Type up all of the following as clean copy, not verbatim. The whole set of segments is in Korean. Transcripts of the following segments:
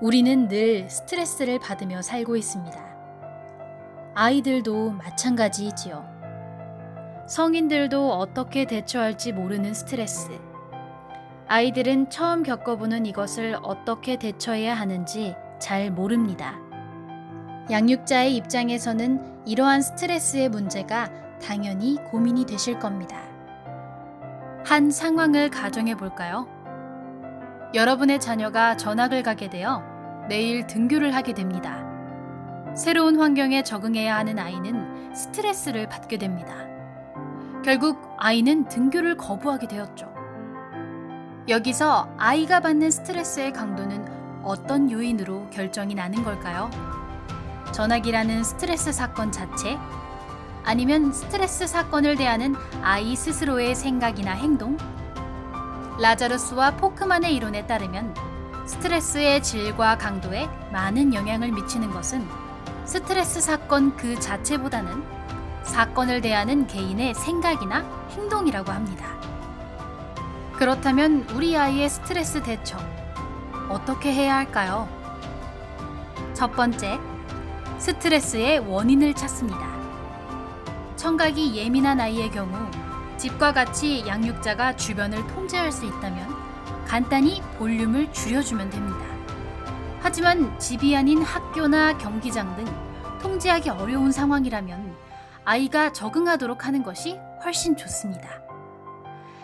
우리는 늘 스트레스를 받으며 살고 있습니다. 아이들도 마찬가지이지요. 성인들도 어떻게 대처할지 모르는 스트레스. 아이들은 처음 겪어보는 이것을 어떻게 대처해야 하는지 잘 모릅니다. 양육자의 입장에서는 이러한 스트레스의 문제가 당연히 고민이 되실 겁니다. 한 상황을 가정해 볼까요? 여러분의 자녀가 전학을 가게 되어 내일 등교를 하게 됩니다. 새로운 환경에 적응해야 하는 아이는 스트레스를 받게 됩니다. 결국 아이는 등교를 거부하게 되었죠. 여기서 아이가 받는 스트레스의 강도는 어떤 요인으로 결정이 나는 걸까요? 전학이라는 스트레스 사건 자체? 아니면 스트레스 사건을 대하는 아이 스스로의 생각이나 행동? 라자루스와 포크만의 이론에 따르면 스트레스의 질과 강도에 많은 영향을 미치는 것은 스트레스 사건 그 자체보다는 사건을 대하는 개인의 생각이나 행동이라고 합니다. 그렇다면 우리 아이의 스트레스 대처, 어떻게 해야 할까요? 첫 번째, 스트레스의 원인을 찾습니다. 청각이 예민한 아이의 경우 집과 같이 양육자가 주변을 통제할 수 있다면 간단히 볼륨을 줄여주면 됩니다. 하지만 집이 아닌 학교나 경기장 등 통제하기 어려운 상황이라면 아이가 적응하도록 하는 것이 훨씬 좋습니다.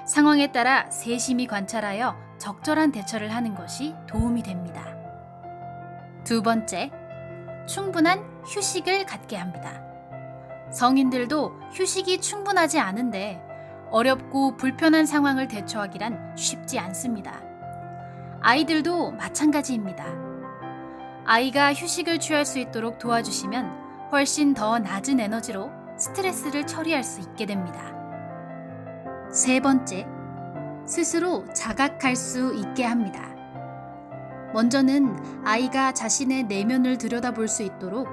상황에 따라 세심히 관찰하여 적절한 대처를 하는 것이 도움이 됩니다. 두 번째, 충분한 휴식을 갖게 합니다. 성인들도 휴식이 충분하지 않은데 어렵고 불편한 상황을 대처하기란 쉽지 않습니다. 아이들도 마찬가지입니다. 아이가 휴식을 취할 수 있도록 도와주시면 훨씬 더 낮은 에너지로 스트레스를 처리할 수 있게 됩니다. 세 번째, 스스로 자각할 수 있게 합니다. 먼저는 아이가 자신의 내면을 들여다볼 수 있도록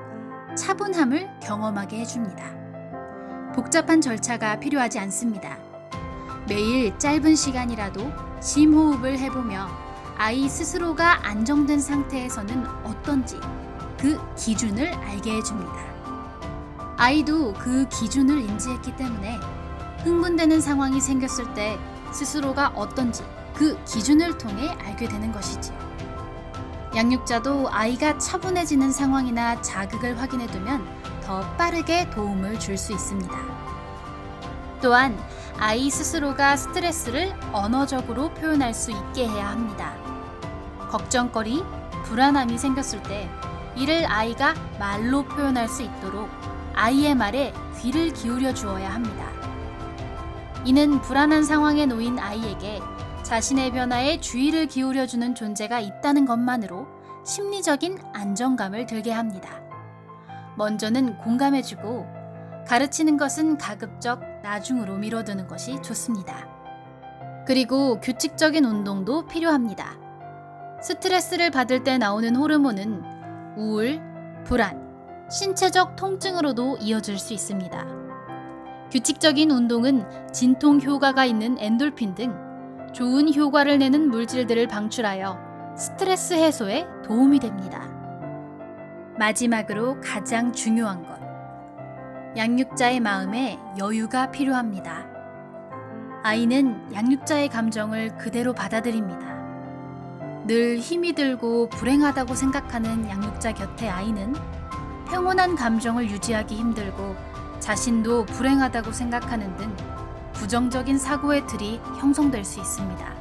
차분함을 경험하게 해줍니다. 복잡한 절차가 필요하지 않습니다. 매일 짧은 시간이라도 심호흡을 해보며 아이 스스로가 안정된 상태에서는 어떤지 그 기준을 알게 해줍니다. 아이도 그 기준을 인지했기 때문에 흥분되는 상황이 생겼을 때 스스로가 어떤지 그 기준을 통해 알게 되는 것이지요. 양육자도 아이가 차분해지는 상황이나 자극을 확인해두면 더 빠르게 도움을 줄 수 있습니다. 또한 아이 스스로가 스트레스를 언어적으로 표현할 수 있게 해야 합니다. 걱정거리, 불안함이 생겼을 때 이를 아이가 말로 표현할 수 있도록 아이의 말에 귀를 기울여 주어야 합니다. 이는 불안한 상황에 놓인 아이에게 자신의 변화에 주의를 기울여주는 존재가 있다는 것만으로 심리적인 안정감을 들게 합니다. 먼저는 공감해주고 가르치는 것은 가급적 나중으로 미뤄두는 것이 좋습니다. 그리고 규칙적인 운동도 필요합니다. 스트레스를 받을 때 나오는 호르몬은 우울, 불안, 신체적 통증으로도 이어질 수 있습니다. 규칙적인 운동은 진통 효과가 있는 엔돌핀 등 좋은 효과를 내는 물질들을 방출하여 스트레스 해소에 도움이 됩니다. 마지막으로 가장 중요한 것. 양육자의 마음에 여유가 필요합니다. 아이는 양육자의 감정을 그대로 받아들입니다. 늘 힘이 들고 불행하다고 생각하는 양육자 곁에 아이는 평온한 감정을 유지하기 힘들고 자신도 불행하다고 생각하는 등 부정적인 사고의 틀이 형성될 수 있습니다.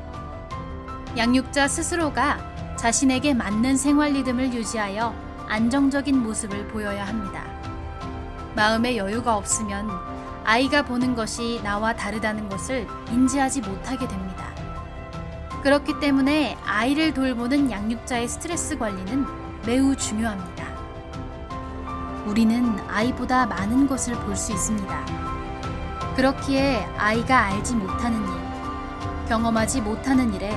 양육자 스스로가 자신에게 맞는 생활 리듬을 유지하여 안정적인 모습을 보여야 합니다. 마음의 여유가 없으면 아이가 보는 것이 나와 다르다는 것을 인지하지 못하게 됩니다. 그렇기 때문에 아이를 돌보는 양육자의 스트레스 관리는 매우 중요합니다. 우리는 아이보다 많은 것을 볼 수 있습니다. 그렇기에 아이가 알지 못하는 일, 경험하지 못하는 일에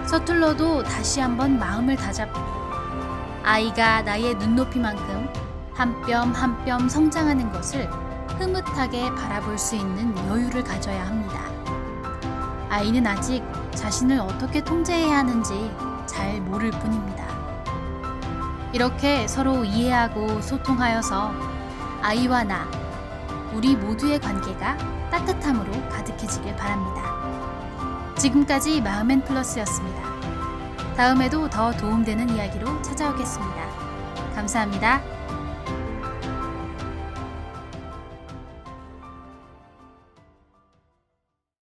서툴러도 다시 한번 마음을 다잡고 아이가 나의 눈높이만큼 한 뼘 한 뼘 성장하는 것을 흐뭇하게 바라볼 수 있는 여유를 가져야 합니다. 아이는 아직 자신을 어떻게 통제해야 하는지 잘 모를 뿐입니다. 이렇게 서로 이해하고 소통하여서 아이와 나, 우리 모두의 관계가 따뜻함으로 가득해지길 바랍니다. 지금까지 마음앤플러스였습니다. 다음에도 더 도움되는 이야기로 찾아오겠습니다. 감사합니다.